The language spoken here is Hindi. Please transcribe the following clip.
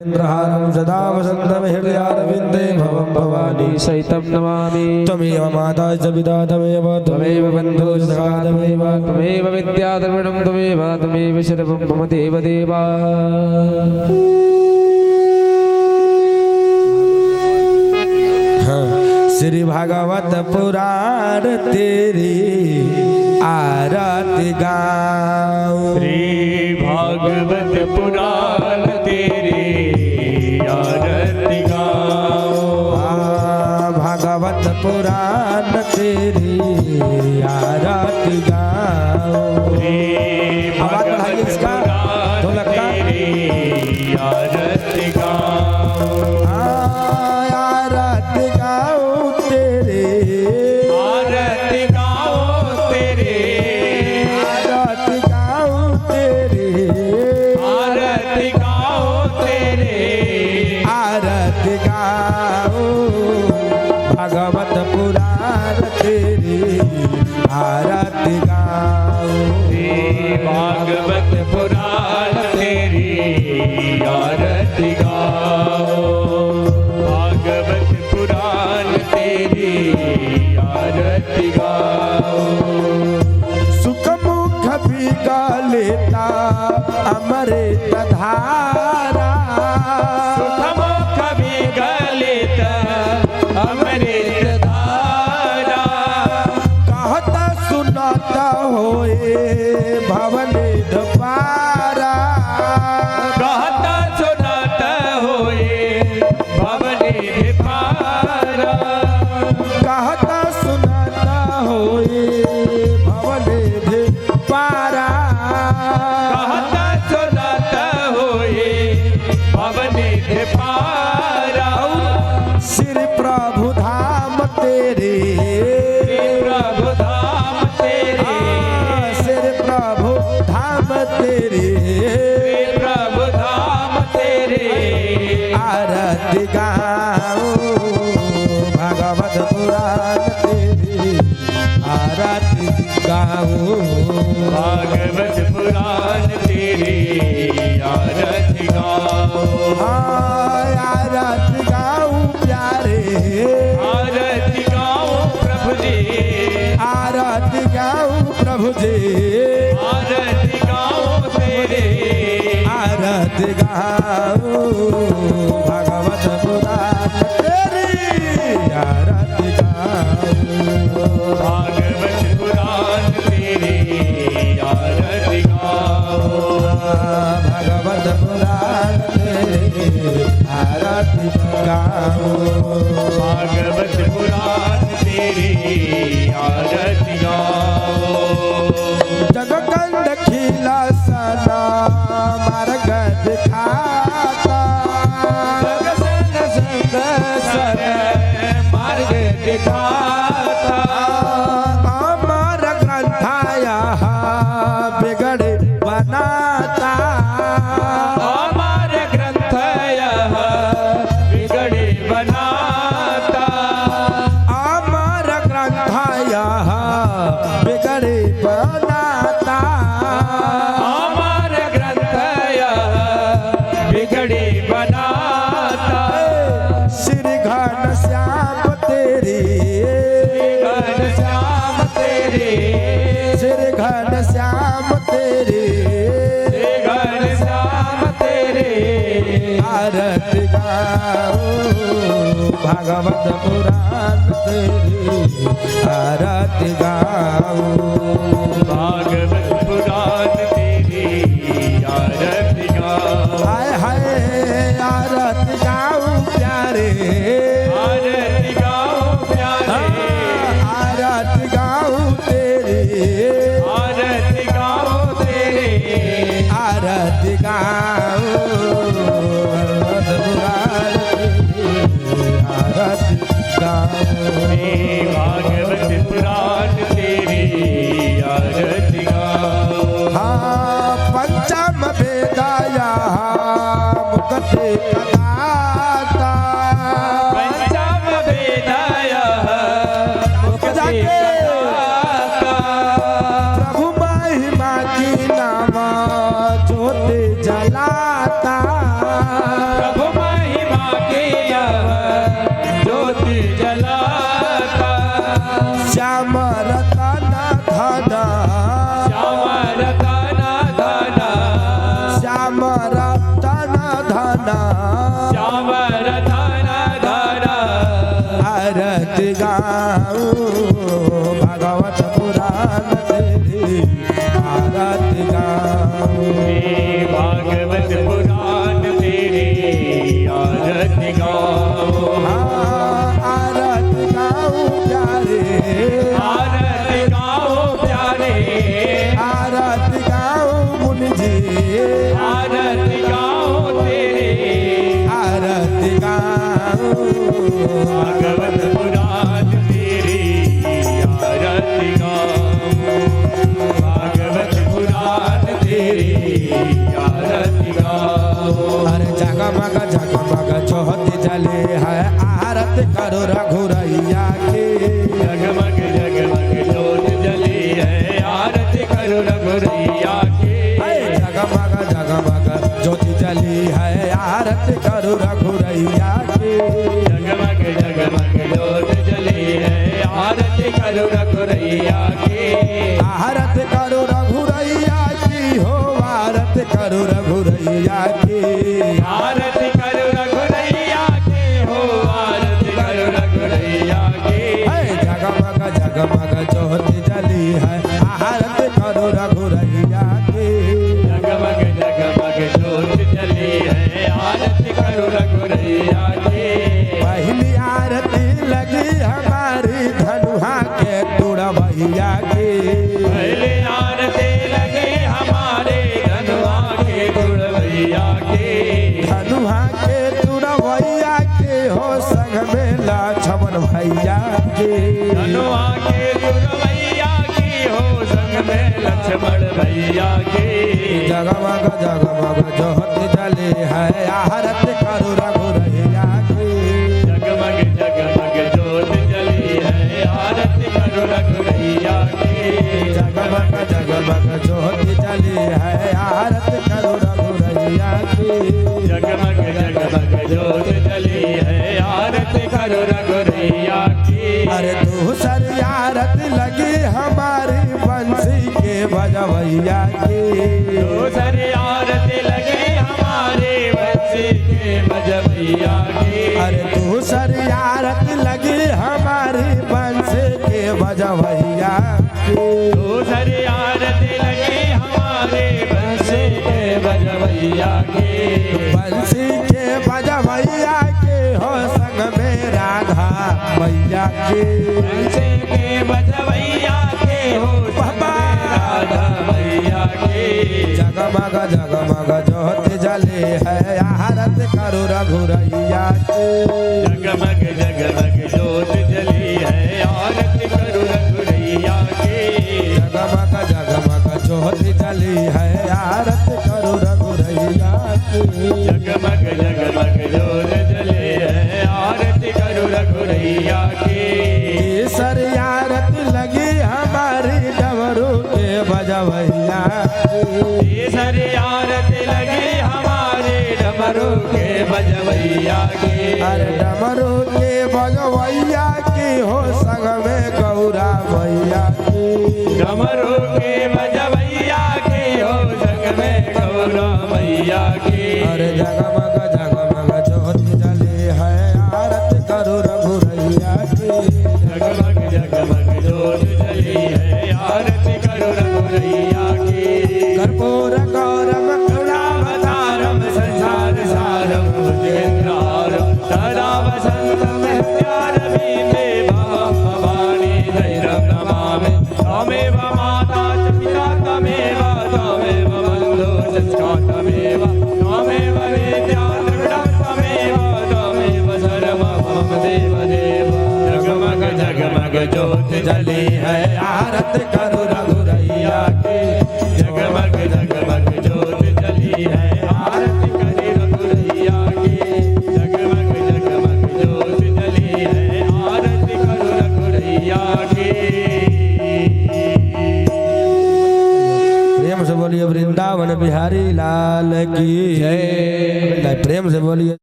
इंद्रहारं सदा वसन्तं हृदयारविन्दे भवं भवानी सहितं नमामि। त्वमेव माता च पिता त्वमेव बन्धुः सखा त्वमेव त्वमेव विद्या द्रविणं त्वमेव सर्वं मम देवदेव। श्री भागवत पुराण तेरी आरती गाऊं। श्री भागवत पुराण तेरी आरती गाऊं। भागवत पुराण तेरी आरती गाऊं। आवाज बढ़ाइए इसका ढोलक का। आरती गाऊं। आरती गाऊं तेरे। आरती गाऊं तेरे। आरती गाऊं तेरे। आरती गाऊं तेरे। आरती गाऊं भगवत पुराण तेरी आरती गाऊं। भागवत पुराण तेरी आरती गाऊं। भागवत पुराण तेरी आरती गाऊं। सुख मुख भी गा लेता अमृत धारा। सुख मुख भी गलित अमृत धारा। कहता सुनाता होए भवनिध पारा। कहता सुनाता होए भवनिध पारा। कहता सुनाता होए भवनिध पारा। कहता सुनाता होए भवनिध पारा। श्री प्रभु धाम तेरे। प्रभु धाम तेरे। श्री प्रभु धाम तेरे। प्रभु धाम तेरे। आरती गाऊं भगवत पुराण तेरी आरती गाऊं। भागवत पुराण तेरी आरती गाऊं। आरती गाऊं प्यारे। आरती गाऊं प्रभु जी। आरती गाऊं प्रभु जी। आरती गाऊं तेरे। आरती गाऊं भगवत पुराण तेरी आरती गाऊं। भागवत पुराण तेरी आरती गाऊं। भगवत पुराण तेरी आरती गाऊं। भागवत पुराण तेरी आरती गाऊं। जगकंद खिला सना मार्ग दिखाता। जगसन संग सन मार्ग दिखाता। अमर ग्रंथाया बिगड़ बनाता। अमर ग्रंथ यह बिगड़े बनाता। अमर ग्रंथाया बिगड़ बनाता। अमर ग्रंथ यह बिगड़े बनाता। श्री घन श्याम तेरी। घन श्याम तेरे। श्री घन श्याम तेरी घन श्याम तेरे। आरती गाऊं भागवत पुराण तेरी आरती गाऊं। भागवत पुराण तेरी आरती गाऊं। हाय हाय आरती गाऊं प्यारे। आरती गाऊं प्यारे। आरती गाऊं तेरी। आरती गाऊं तेरे। आरती गाऊं भगवत पुराण तेरी आरती गाऊं। भागवत पुराण तेरी आरती गाऊं। पंचम वेदाया मुक्ति प्रदाता। पंचम वेदाय मुक्ति प्रदाता। प्रभु महिमा की नाम ज्योति जलाता। धाना श्याम रतन धरा आरती गाऊं भागवत पुराण तेरी आरती गाऊं भागवत पुराण तेरे आरती गाओ आरती गाऊं प्यारे आरती गाओ प्यारे आरती गाऊं मुनि जी आरती गाओ तेरे आरती गाऊं भागवत पुराण तेरे आरती गाओ भागवत पुराण तेरे आरती गाओ अरे जगमग ज्योति जले है आरती करो रघुरैया की जगमग जगमग ज्योत जली है आरती करो रघुरैया की जगमग ज्योति जली है आरती करो रघुरैया की जगमग जगमग ज्योत जली है आरती करो रघुरैया की आरती करो रघुरैया की हो आरती करो रघुरैया की आरती करो रघुरैया की हो आरती करो रघुरैया की जगमग ज्योति जली है आरती करो रघुरैया की जगमग जगमग ज्योत जली है आरती करो रघुरैया की पहली आरती लगी हमारी धनुहा के तुड़वैया की पहले आरती लगे हमारे धनुआ के गुड़वैया के धनुहा के तुड़वैया के हो संग में लक्ष्मण भैया के धनुआ के गुड़वैया की हो संग में लक्ष्मण भैया के जगमग ज्योति जली है आरती करो रघुरैया की जगमग जगमग ज्योत जली है आरती करो रघुरैया की जगमग ज्योति जली है आरती करो रघुरैया की जगमग जगमग ज्योत जली है आरती करो रघुरैया की अरे दूसरी आरती लगी हमारी बंसी के बजवैया की दूसरी आरती लगे हमारे बंसी के बजवैया की अरे दूसरी आरती लगी हमारी बंसी के बजवैया की दूसरी आरती लगे हमारे बंसी के बजवैया की बंसी के बजवैया के हो संग में राधा मैया की बंसी के बजवैया के हो बाबा राधा मैया की जगमग ज्योति जले है आरती करो रघुरैया की जगमग जगमग ज्योत जली है आरती करो रघुरैया की जगमग ज्योति जली है आरती करो रघुरैया की जगमग जगमग ज्योत जली है आरती करो रघुरैया की तीसरी आरती लगी हमारी डमरू के बजवैया की तीसरी आरती लगी हमारे डमरू के बजवैया की अरे डमरू के बजवैया की हो संग में गौरा मैया की डमरू के बजवैया के हो संग में गौरा मैया की अरे जगमग ज्योति जली है आरती करो रघुरैया की जगमग जगमग ज्योत जली है आरती करो रघुरैया की कर्पूर गौरम रामतारम संसार सारम भुजगेन्द्रारम सदा वसंतम नित्यारविंदे भवं भवानी धैर्यं नमामि त्वमेव माता च पिता त्वमेव बन्धु संस्कार त्वमेव त्वमेव विद्या द्रविणं त्वमेव सर्वं मम देवदेव जगमग जगमग ज्योत जली है आरती करो रघुरैया की जगमग जगमग ज्योत जली है आरती करी रघुरैया की जगमग जगमग ज्योत जली है आरती करो रघुरैया की प्रेम से बोलिए वृंदावन बिहारी लाल की